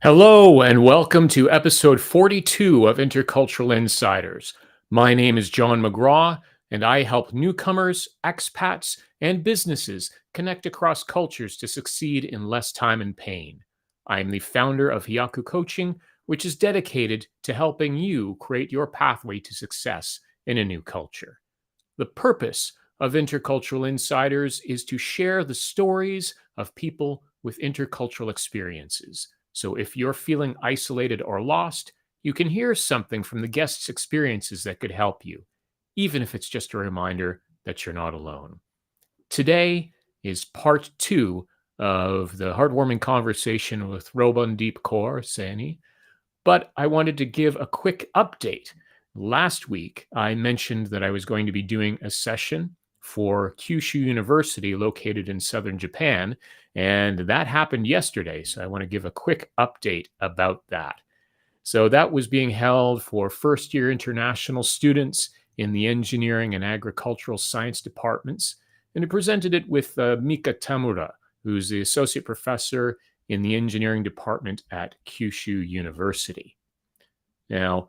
Hello, and welcome to episode 42 of Intercultural Insiders. My name is John McGraw, and I help newcomers, expats, and businesses connect across cultures to succeed in less time and pain. I am the founder of Hiyaku Coaching, which is dedicated to helping you create your pathway to success in a new culture. The purpose of Intercultural Insiders is to share the stories of people with intercultural experiences. So if you're feeling isolated or lost, you can hear something from the guests' experiences that could help you, even if it's just a reminder that you're not alone. Today is part two of the heartwarming conversation with Robandeep Kaur, Saini, but I wanted to give a quick update. Last week, I mentioned that I was going to be doing a session for Kyushu University located in southern Japan, and that happened yesterday. So I want to give a quick update about that. So that was being held for first year international students in the engineering and agricultural science departments, and it presented it with Mika Tamura, who's the associate professor in the engineering department at Kyushu University. Now,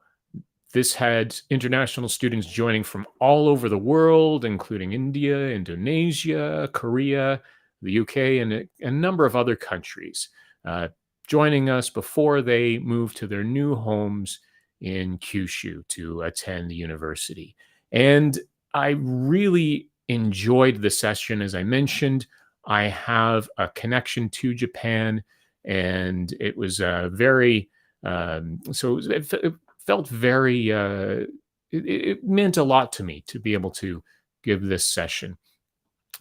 this had international students joining from all over the world, including India, Indonesia, Korea, the UK, and a number of other countries, joining us before they moved to their new homes in Kyushu to attend the university. And I really enjoyed the session. As I mentioned, I have a connection to Japan, and it was very, so it felt very, it meant a lot to me to be able to give this session.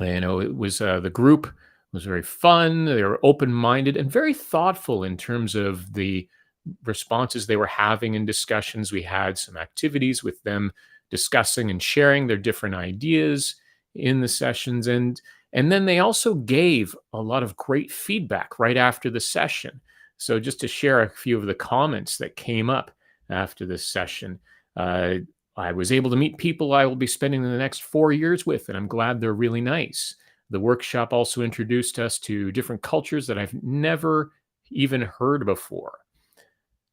It was the group was very fun. They were open-minded and very thoughtful in terms of the responses they were having in discussions. We had some activities with them discussing and sharing their different ideas in the sessions, and then they also gave a lot of great feedback right after the session. So just to share a few of the comments that came up after this session. I was able to meet people I will be spending the next 4 years with, and I'm glad they're really nice. The workshop also introduced us to different cultures that I've never even heard before.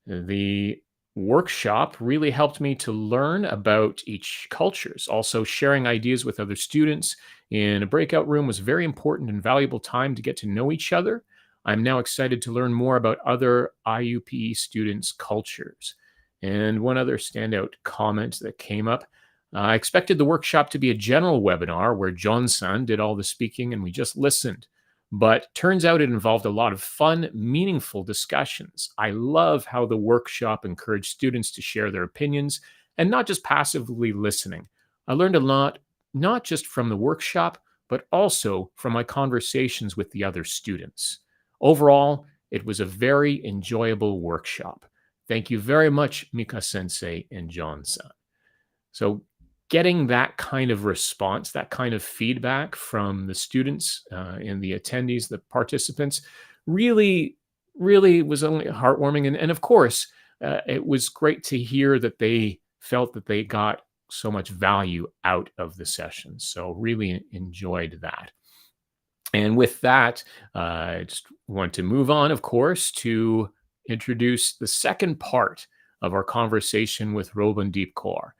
The workshop really helped me to learn about each cultures. Also, sharing ideas with other students in a breakout room was very important and valuable time to get to know each other. I'm now excited to learn more about other IUPE students' cultures. And one other standout comment that came up, I expected the workshop to be a general webinar where John-san did all the speaking and we just listened. But turns out it involved a lot of fun, meaningful discussions. I love how the workshop encouraged students to share their opinions and not just passively listening. I learned a lot, not just from the workshop, but also from my conversations with the other students. Overall, it was a very enjoyable workshop. Thank you very much, Mika Sensei and John-san. So getting that kind of response, that kind of feedback from the students and the attendees, the participants, really, really was only heartwarming. And of course, it was great to hear that they felt that they got so much value out of the session. So really enjoyed that. And with that, I just want to move on, of course, to introduce the second part of our conversation with Robandeep Kaur.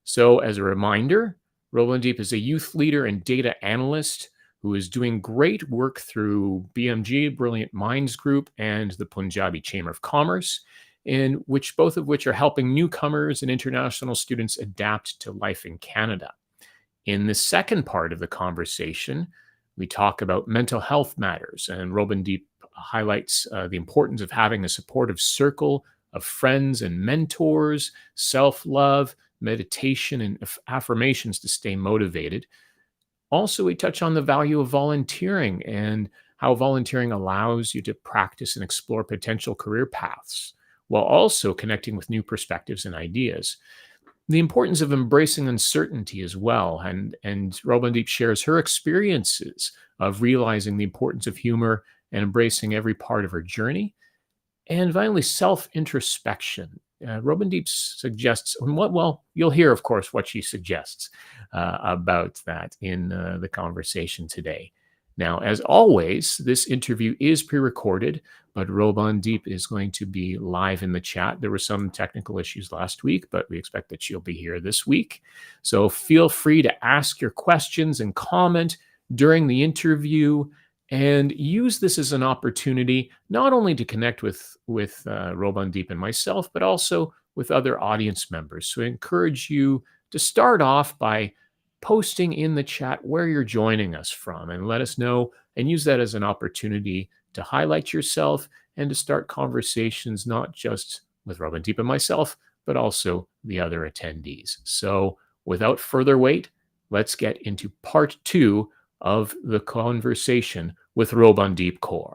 So, as a reminder, Robandeep is a youth leader and data analyst who is doing great work through BMG, Brilliant Minds Group, and the Punjabi Chamber of Commerce, in which both of which are helping newcomers and international students adapt to life in Canada. In the second part of the conversation, we talk about mental health matters, and Robandeep highlights the importance of having a supportive circle of friends and mentors, self-love, meditation, and affirmations to stay motivated. Also, we touch on the value of volunteering and how volunteering allows you to practice and explore potential career paths while also connecting with new perspectives and ideas. The importance of embracing uncertainty as well. And Robandeep shares her experiences of realizing the importance of humor and embracing every part of her journey. And finally, self-introspection. Robandeep suggests, well, you'll hear, of course, what she suggests about that in the conversation today. Now, as always, this interview is pre-recorded, but Robandeep is going to be live in the chat. There were some technical issues last week, but we expect that she'll be here this week. So feel free to ask your questions and comment during the interview, and use this as an opportunity not only to connect with Robandeep and myself, but also with other audience members. So I encourage you to start off by posting in the chat where you're joining us from, and let us know, and use that as an opportunity to highlight yourself and to start conversations, not just with Robandeep and myself, but also the other attendees. So without further wait, let's get into part 2 of the conversation with Robandeep Kaur.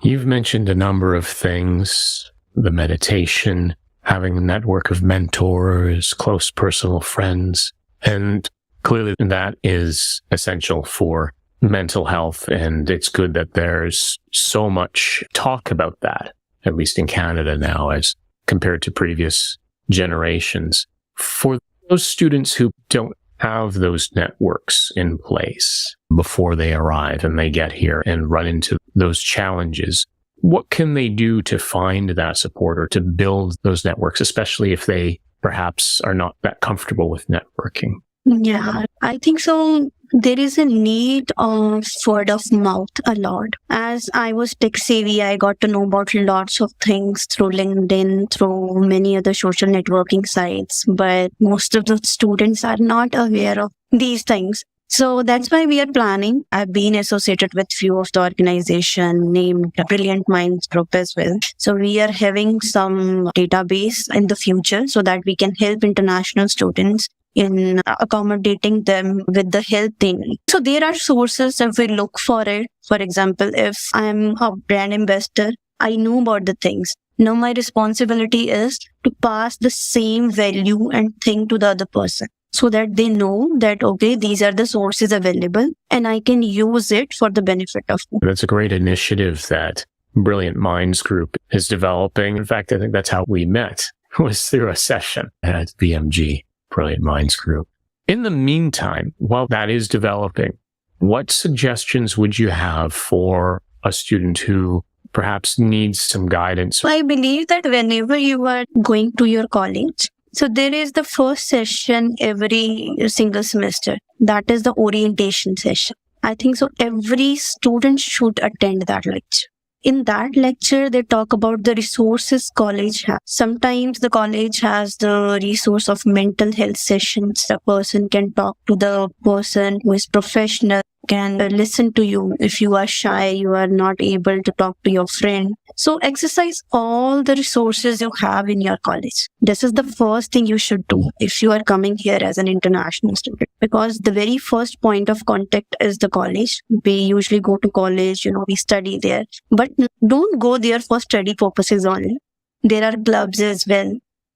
You've mentioned a number of things: the meditation, having a network of mentors, close personal friends, and clearly that is essential for mental health. And it's good that there's so much talk about that, at least in Canada now, as compared to previous generations. For those students who don't have those networks in place before they arrive and they get here and run into those challenges, what can they do to find that support or to build those networks, especially if they perhaps are not that comfortable with networking? Yeah, I think so. There is a need of word of mouth a lot. As I was tech savvy, I got to know about lots of things through LinkedIn, through many other social networking sites, but most of the students are not aware of these things. So that's why we are planning. I've been associated with few of the organization named Brilliant Minds Group as well. So we are having some database in the future so that we can help international students in accommodating them with the help they need. So there are sources if we look for it. For example, if I'm a brand ambassador, I know about the things. Now my responsibility is to pass the same value and thing to the other person, so that they know that, okay, these are the sources available and I can use it for the benefit of them. That's a great initiative that Brilliant Minds Group is developing. In fact, I think that's how we met, was through a session at BMG, Brilliant Minds Group. In the meantime, while that is developing, what suggestions would you have for a student who perhaps needs some guidance? I believe that whenever you are going to your college, so there is the first session every single semester. That is the orientation session. I think so every student should attend that lecture. In that lecture, they talk about the resources college has. Sometimes the college has the resource of mental health sessions. A person can talk to the person who is professional, can listen to you. If you are shy, you are not able to talk to your friend. So exercise all the resources you have in your college. This is the first thing you should do if you are coming here as an international student, because the very first point of contact is the college. We usually go to college, we study there, but don't go there for study purposes only. There are clubs as well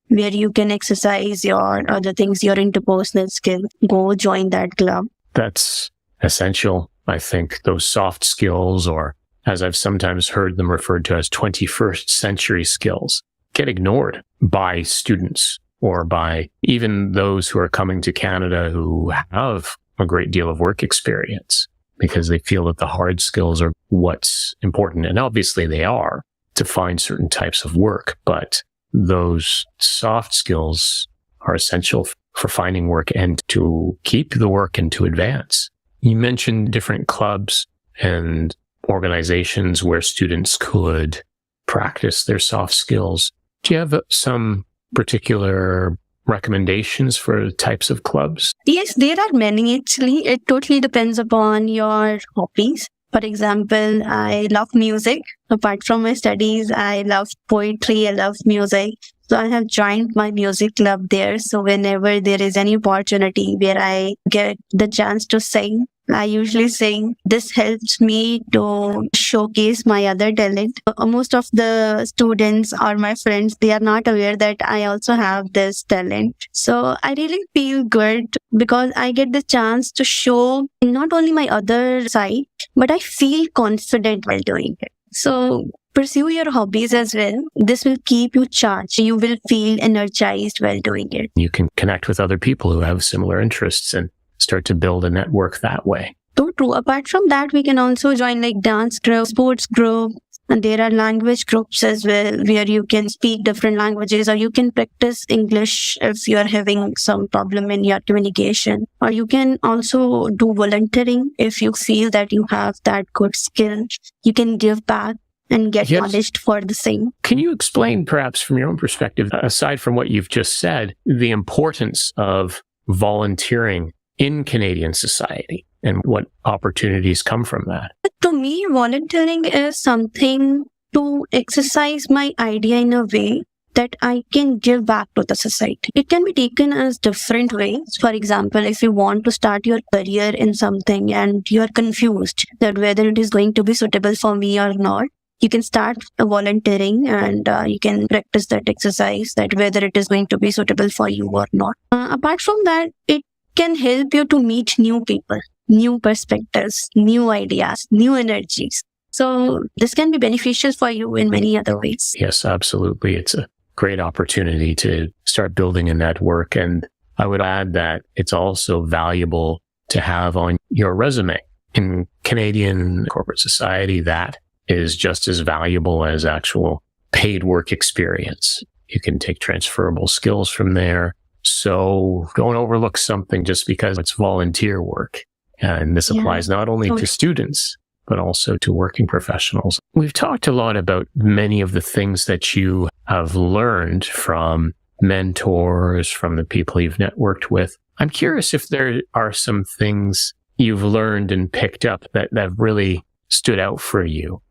where you can exercise your other things, your interpersonal skills. Go join that club. That's essential. I think those soft skills, or as I've sometimes heard them referred to as 21st century skills, get ignored by students or by even those who are coming to Canada who have a great deal of work experience, because they feel that the hard skills are what's important. And obviously they are, to find certain types of work, but those soft skills are essential for finding work and to keep the work and to advance. You mentioned different clubs and organizations where students could practice their soft skills. Do you have some particular recommendations for types of clubs? Yes, there are many actually. It totally depends upon your hobbies. For example, I love music. Apart from my studies, I love poetry, I love music. So I have joined my music club there. So whenever there is any opportunity where I get the chance to sing, I usually sing. This helps me to showcase my other talent. Most of the students or my friends, they are not aware that I also have this talent. So I really feel good because I get the chance to show not only my other side, but I feel confident while doing it. So pursue your hobbies as well. This will keep you charged. You will feel energized while doing it. You can connect with other people who have similar interests and start to build a network that way. So true. Apart from that, we can also join like dance group, sports group, and there are language groups as well where you can speak different languages, or you can practice English if you are having some problem in your communication. Or you can also do volunteering if you feel that you have that good skill. You can give back and get Yes. punished for the same. Can you explain, perhaps from your own perspective, aside from what you've just said, the importance of volunteering in Canadian society and what opportunities come from that? To me, volunteering is something to exercise my idea in a way that I can give back to the society. It can be taken as different ways. For example, if you want to start your career in something and you are confused that whether it is going to be suitable for me or not, you can start volunteering and you can practice that exercise that whether it is going to be suitable for you or not. Apart from that, it can help you to meet new people, new perspectives, new ideas, new energies. So this can be beneficial for you in many other ways. Yes, absolutely. It's a great opportunity to start building a network. And I would add that it's also valuable to have on your resume. In Canadian corporate society, that is just as valuable as actual paid work experience. You can take transferable skills from there. So don't overlook something just because it's volunteer work. And this applies not only to students, but also to working professionals. We've talked a lot about many of the things that you have learned from mentors, from the people you've networked with. I'm curious if there are some things you've learned and picked up that really stood out for you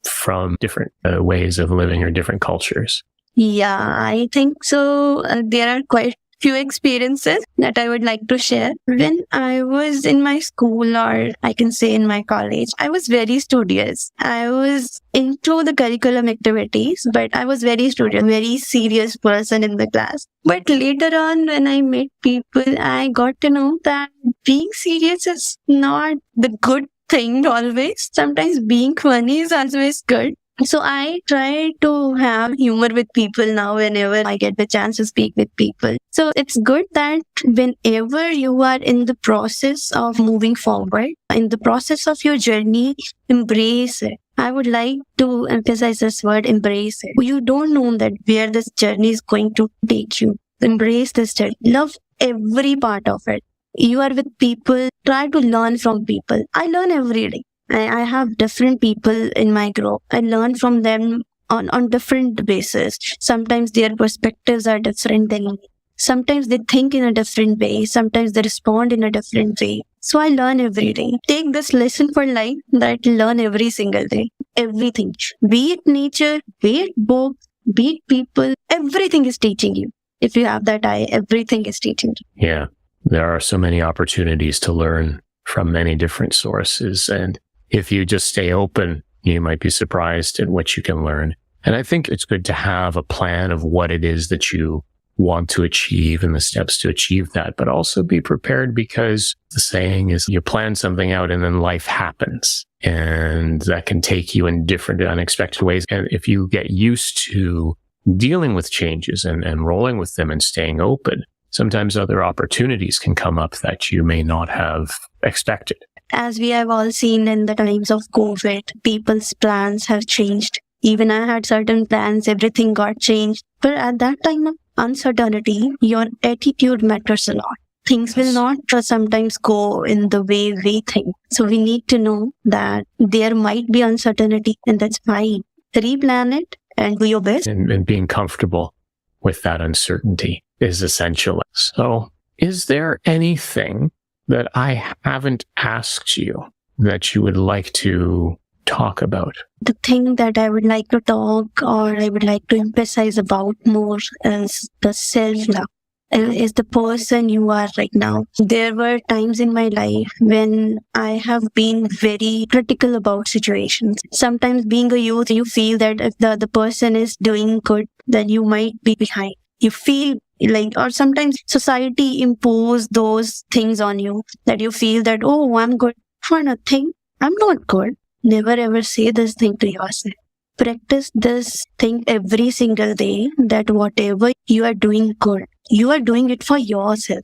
from different ways of living or different cultures. Yeah, I think so. There are quite few experiences that I would like to share. When I was in my school, or I can say in my college, I was very studious. I was into the curriculum activities, but I was very studious, very serious person in the class. But later on, when I met people, I got to know that being serious is not the good thing always. Sometimes being funny is always good. So I try to have humor with people now whenever I get the chance to speak with people. So it's good that whenever you are in the process of moving forward, in the process of your journey, embrace it. I would like to emphasize this word, embrace it. You don't know that where this journey is going to take you. Embrace this journey. Love every part of it. You are with people, try to learn from people. I learn every day. I have different people in my group. I learn from them on different basis. Sometimes their perspectives are different than me. Sometimes they think in a different way. Sometimes they respond in a different way. So I learn every day. Take this lesson for life that learn every single day. Everything. Be it nature, be it books, be it people, everything is teaching you. If you have that eye, everything is teaching you. Yeah. There are so many opportunities to learn from many different sources. And if you just stay open, you might be surprised at what you can learn. And I think it's good to have a plan of what it is that you want to achieve and the steps to achieve that, but also be prepared, because the saying is you plan something out and then life happens, and that can take you in different unexpected ways. And if you get used to dealing with changes and rolling with them and staying open, sometimes other opportunities can come up that you may not have expected. As we have all seen in the times of COVID, people's plans have changed. Even I had certain plans, everything got changed. But at that time of uncertainty, your attitude matters a lot. Things will not sometimes go in the way we think. So we need to know that there might be uncertainty, and that's fine. Replan it and do your best. And being comfortable with that uncertainty is essential. So is there anything that I haven't asked you that you would like to talk about? The thing that I would like to talk, or I would like to emphasize about more, is the self-love. Is the person you are right now. There were times in my life when I have been very critical about situations. Sometimes being a youth, you feel that if the other person is doing good, then you might be behind. You feel like, or sometimes society impose those things on you that you feel that, oh, I'm good for nothing. I'm not good. Never ever say this thing to yourself. Practice this thing every single day, that whatever you are doing good, you are doing it for yourself.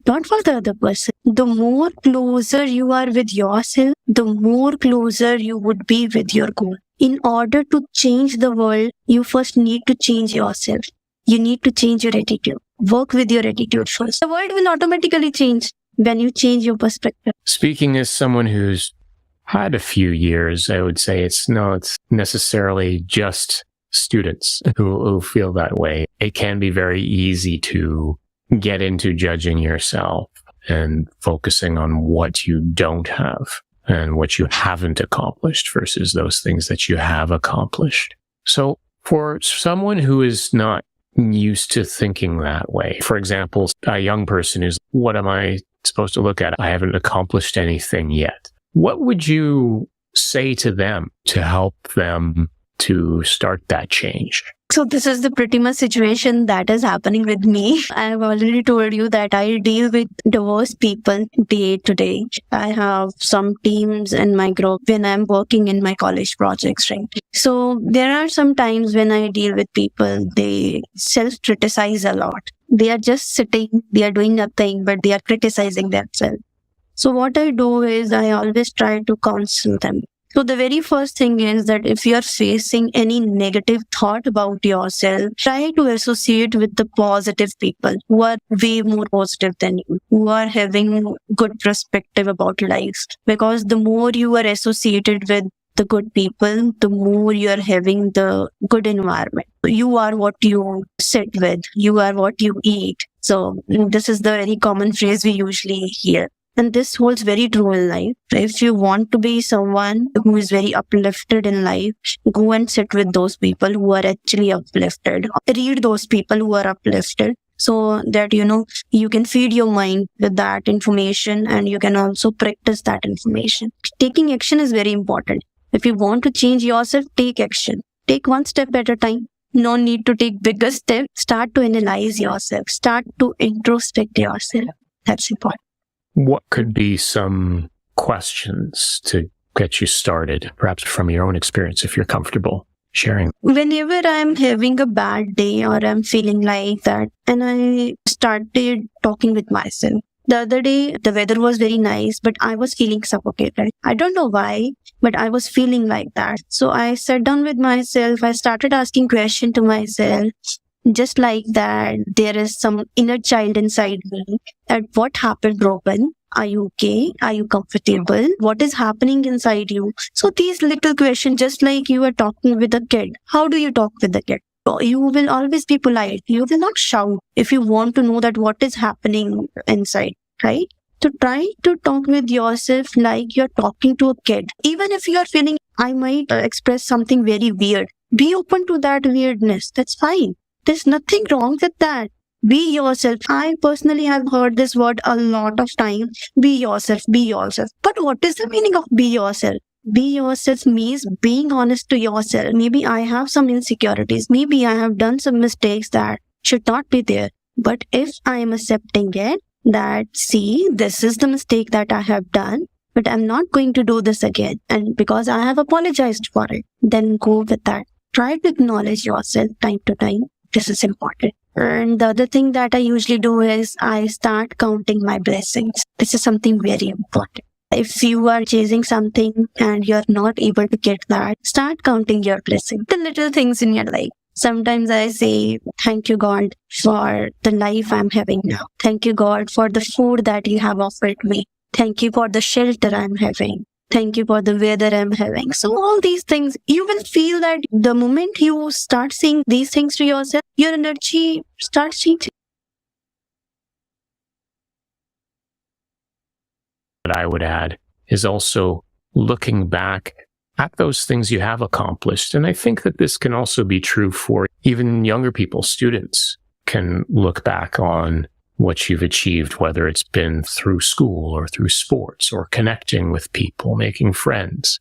not for the other person. The more closer you are with yourself, the more closer you would be with your goal. In order to change the world, you first need to change yourself. You need to change your attitude. Work with your attitude first. The world will automatically change when you change your perspective. Speaking as someone who's had a few years, I would say it's not necessarily just students who feel that way. It can be very easy to get into judging yourself and focusing on what you don't have and what you haven't accomplished versus those things that you have accomplished. So for someone who is not used to thinking that way, for example, a young person who's, what am I supposed to look at? I haven't accomplished anything yet. What would you say to them to help them to start that change? So this is the pretty much situation that is happening with me. I have already told you that I deal with diverse people day to day. I have some teams in my group when I'm working in my college projects, right? So there are some times when I deal with people, they self-criticize a lot. They are just sitting, they are doing nothing, but they are criticizing themselves. So what I do is I always try to counsel them. So the very first thing is that if you are facing any negative thought about yourself, try to associate with the positive people who are way more positive than you, who are having good perspective about life. Because the more you are associated with the good people, the more you are having the good environment. You are what you sit with, you are what you eat. So this is the very common phrase we usually hear. And this holds very true in life. If you want to be someone who is very uplifted in life, go and sit with those people who are actually uplifted. Read those people who are uplifted so that, you can feed your mind with that information and you can also practice that information. Taking action is very important. If you want to change yourself, take action. Take one step at a time. No need to take bigger steps. Start to analyze yourself. Start to introspect yourself. That's important. What could be some questions to get you started, perhaps from your own experience, if you're comfortable sharing? Whenever I'm having a bad day or I'm feeling like that, and I started talking with myself. The other day, the weather was very nice, but I was feeling suffocated. I don't know why, but I was feeling like that. So I sat down with myself. I started asking questions to myself. Just like that, there is some inner child inside me. And what happened, Robin? Are you okay? Are you comfortable? What is happening inside you? So these little questions, just like you are talking with a kid. How do you talk with a kid? You will always be polite. You will not shout if you want to know that what is happening inside, right? So try to talk with yourself like you're talking to a kid. Even if you are feeling, I might express something very weird. Be open to that weirdness. That's fine. There's nothing wrong with that. Be yourself. I personally have heard this word a lot of time. Be yourself, be yourself. But what is the meaning of be yourself? Be yourself means being honest to yourself. Maybe I have some insecurities. Maybe I have done some mistakes that should not be there. But if I am accepting it, that see, this is the mistake that I have done, but I'm not going to do this again. And because I have apologized for it, then go with that. Try to acknowledge yourself time to time. This is important. And the other thing that I usually do is I start counting my blessings. This is something very important. If you are chasing something and you're not able to get that, start counting your blessings. The little things in your life. Sometimes I say, thank you, God, for the life I'm having now. Thank you, God, for the food that you have offered me. Thank you for the shelter I'm having. Thank you for the weather I'm having. So all these things, you will feel that the moment you start saying these things to yourself, your energy starts changing. What I would add is also looking back at those things you have accomplished. And I think that this can also be true for even younger people. Students can look back on what you've achieved, whether it's been through school or through sports or connecting with people, making friends,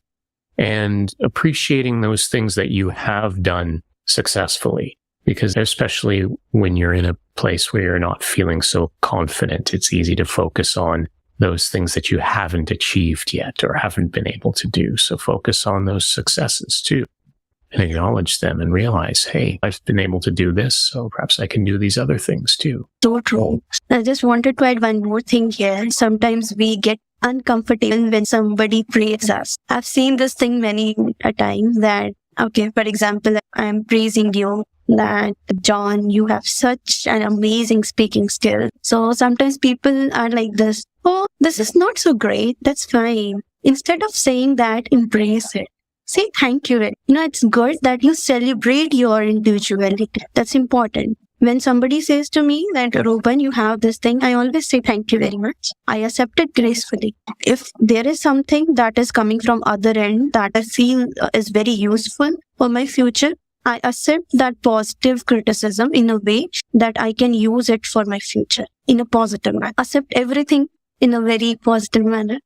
and appreciating those things that you have done successfully. Because especially when you're in a place where you're not feeling so confident, it's easy to focus on those things that you haven't achieved yet or haven't been able to do. So focus on those successes too. and acknowledge them and realize, hey, I've been able to do this, so perhaps I can do these other things too. So true. I just wanted to add one more thing here. Sometimes we get uncomfortable when somebody praises us. I've seen this thing many a time that, okay, for example, I'm praising you that, John, you have such an amazing speaking skill. So sometimes people are like this, oh, this is not so great. That's fine. Instead of saying that, embrace it. Say thank you. It's good that you celebrate your individuality. That's important. When somebody says to me that, Roban, you have this thing, I always say thank you very much. I accept it gracefully. If there is something that is coming from other end that I feel is very useful for my future, I accept that positive criticism in a way that I can use it for my future in a positive manner. Accept everything in a very positive manner.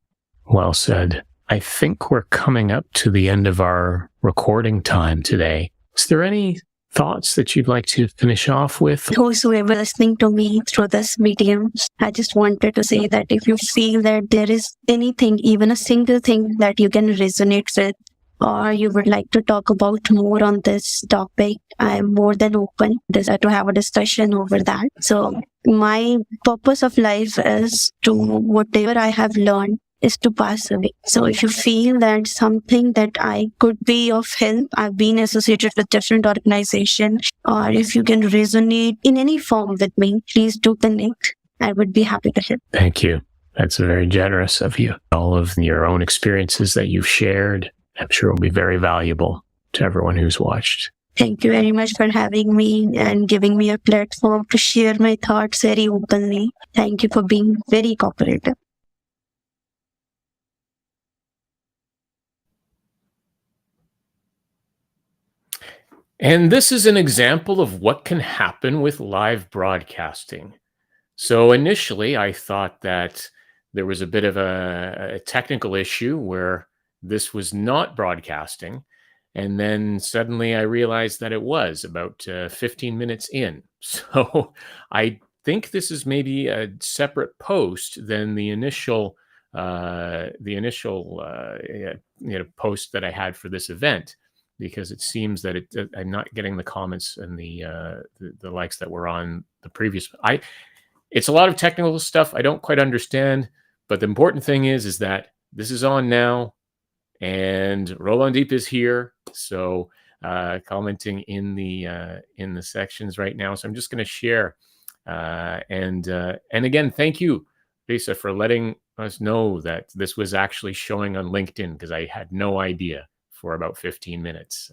Well said. I think we're coming up to the end of our recording time today. Is there any thoughts that you'd like to finish off with? Those who are listening to me through this medium, I just wanted to say that if you feel that there is anything, even a single thing that you can resonate with, or you would like to talk about more on this topic, I'm more than open to have a discussion over that. So my purpose of life is to, whatever I have learned, is to pass away. So if you feel that something that I could be of help, I've been associated with different organizations, or if you can resonate in any form with me, please do connect. I would be happy to help. Thank you. That's very generous of you. All of your own experiences that you've shared, I'm sure will be very valuable to everyone who's watched. Thank you very much for having me and giving me a platform to share my thoughts very openly. Thank you for being very cooperative. And this is an example of what can happen with live broadcasting. So initially, I thought that there was a bit of a technical issue where this was not broadcasting. And then suddenly I realized that it was about 15 minutes in. So I think this is maybe a separate post than the initial post that I had for this event, because it seems that I'm not getting the comments and the likes that were on the previous. It's a lot of technical stuff I don't quite understand, but the important thing is that this is on now, and Robandeep is here, so commenting in the sections right now. So I'm just going to share, and again, thank you, Lisa, for letting us know that this was actually showing on LinkedIn, because I had no idea for about 15 minutes.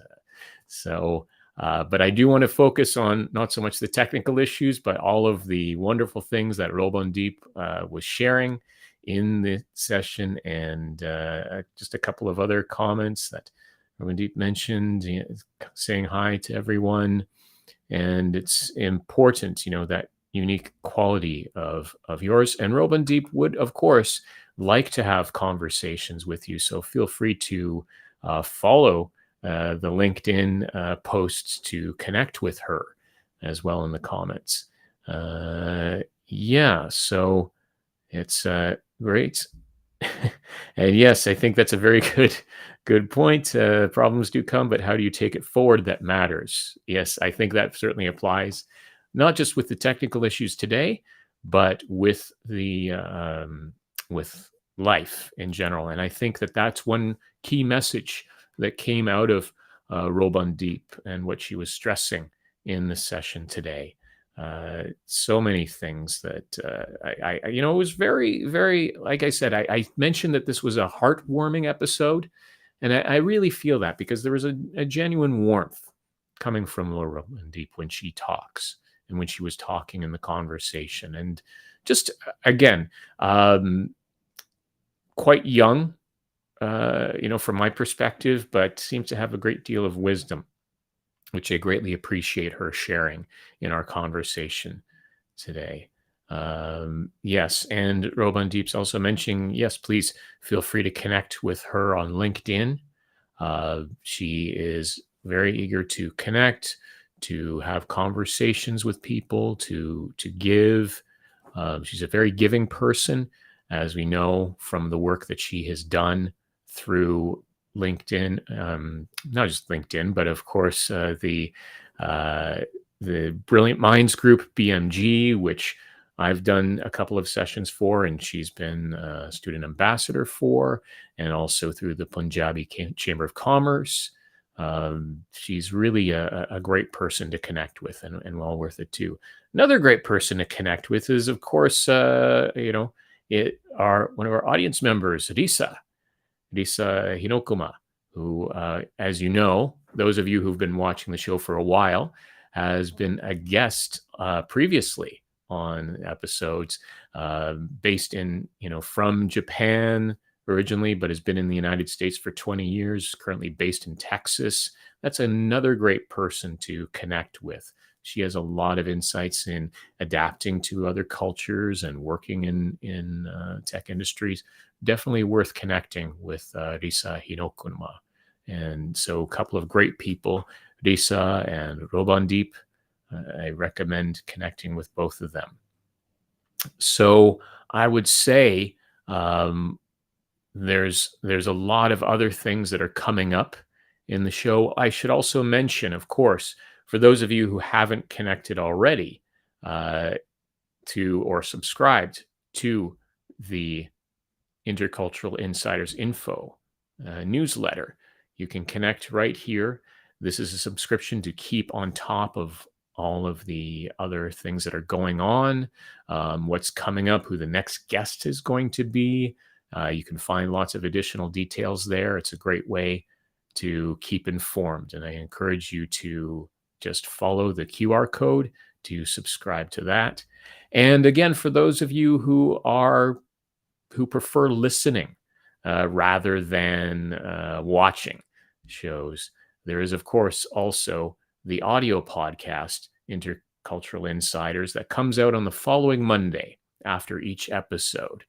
But I do want to focus on not so much the technical issues, but all of the wonderful things that Robandeep was sharing in the session, and just a couple of other comments that Robandeep mentioned, saying hi to everyone. And it's important, that unique quality of yours. And Robandeep would, of course, like to have conversations with you. So feel free to follow the LinkedIn posts to connect with her as well in the comments. So it's great. And yes, I think that's a very good point. Problems do come, but how do you take it forward that matters? Yes, I think that certainly applies, not just with the technical issues today, but with the with life in general. And I think that that's one key message that came out of Robandeep and what she was stressing in the session today. So many things that it was very, very, like I said, I mentioned that this was a heartwarming episode, and I really feel that, because there was a genuine warmth coming from Robandeep when she talks and when she was talking in the conversation. And just, again, quite young, from my perspective, but seems to have a great deal of wisdom, which I greatly appreciate her sharing in our conversation today. Yes, and Robandeep's also mentioning, yes, please feel free to connect with her on LinkedIn. She is very eager to connect, to have conversations with people, to give. She's a very giving person, as we know from the work that she has done through LinkedIn, not just LinkedIn, but of course the Brilliant Minds group, BMG, which I've done a couple of sessions for, and she's been a student ambassador for, and also through the Punjabi Chamber of Commerce. She's really a great person to connect with, and well worth it too. Another great person to connect with is, of course, one of our audience members, Risa Hinokuma, who, as you know, those of you who've been watching the show for a while, has been a guest previously on episodes, based in, from Japan originally, but has been in the United States for 20 years, currently based in Texas. That's another great person to connect with. She has a lot of insights in adapting to other cultures and working in tech industries. Definitely worth connecting with Risa Hinokuma. And so a couple of great people, Risa and Robandeep. I recommend connecting with both of them. So I would say there's a lot of other things that are coming up in the show. I should also mention, of course, for those of you who haven't connected already to or subscribed to the Intercultural Insiders Info newsletter, you can connect right here. This is a subscription to keep on top of all of the other things that are going on, what's coming up, who the next guest is going to be. You can find lots of additional details there. It's a great way to keep informed, and I encourage you to just follow the QR code to subscribe to that. And again, for those of you who prefer listening rather than watching shows, there is, of course, also the audio podcast, Intercultural Insiders, that comes out on the following Monday after each episode.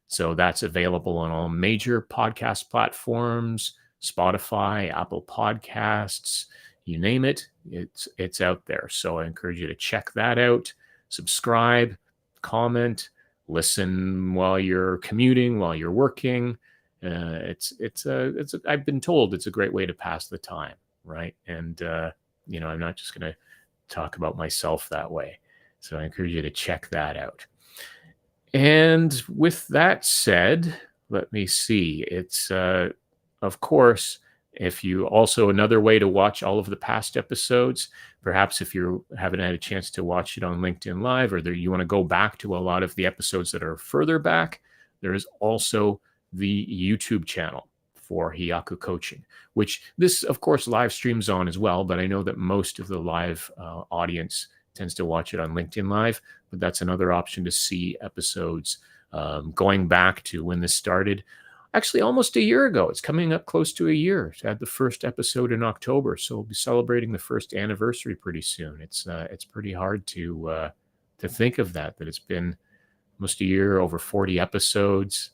So that's available on all major podcast platforms, Spotify, Apple Podcasts, you name it, it's out there. So I encourage you to check that out, subscribe, comment, listen while you're commuting, while you're working. I've been told it's a great way to pass the time, right? And I'm not just going to talk about myself that way. So I encourage you to check that out. And with that said, let me see. It's, of course, if you also another way to watch all of the past episodes, perhaps if you haven't had a chance to watch it on LinkedIn Live, or you want to go back to a lot of the episodes that are further back, there is also the YouTube channel for Hiyaku Coaching, which this, of course, live streams on as well. But I know that most of the live audience tends to watch it on LinkedIn Live. But that's another option to see episodes going back to when this started. Actually, almost a year ago. It's coming up close to a year. I had the first episode in October, so we'll be celebrating the first anniversary pretty soon. It's pretty hard to think of that it's been almost a year, over 40 episodes.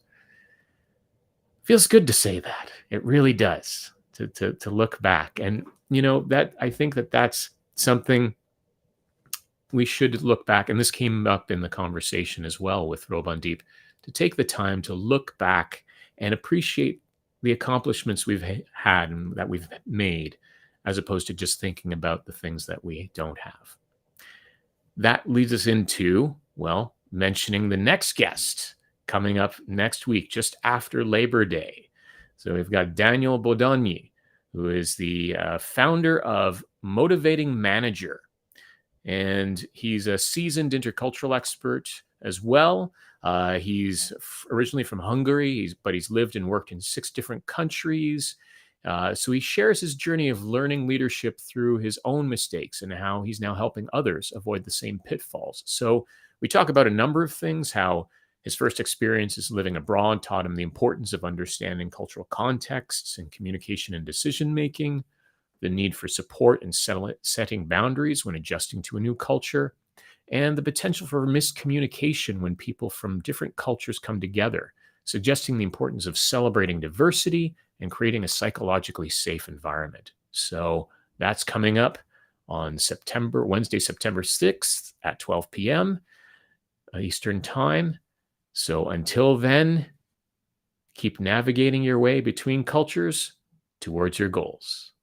Feels good to say that. It really does to look back. And that I think that's something we should look back. And this came up in the conversation as well with Robandeep, to take the time to look back and appreciate the accomplishments we've had and that we've made, as opposed to just thinking about the things that we don't have. That leads us into, mentioning the next guest coming up next week, just after Labor Day. So we've got Daniel Bodogny, who is the founder of Motivating Manager. And he's a seasoned intercultural expert as well. He's originally from Hungary, but he's lived and worked in 6 different countries. So he shares his journey of learning leadership through his own mistakes and how he's now helping others avoid the same pitfalls. So we talk about a number of things, how his first experiences living abroad taught him the importance of understanding cultural contexts and communication and decision-making, the need for support and setting boundaries when adjusting to a new culture, and the potential for miscommunication when people from different cultures come together, suggesting the importance of celebrating diversity and creating a psychologically safe environment. So that's coming up on Wednesday, September 6th at 12 p.m. Eastern Time. So until then, keep navigating your way between cultures towards your goals.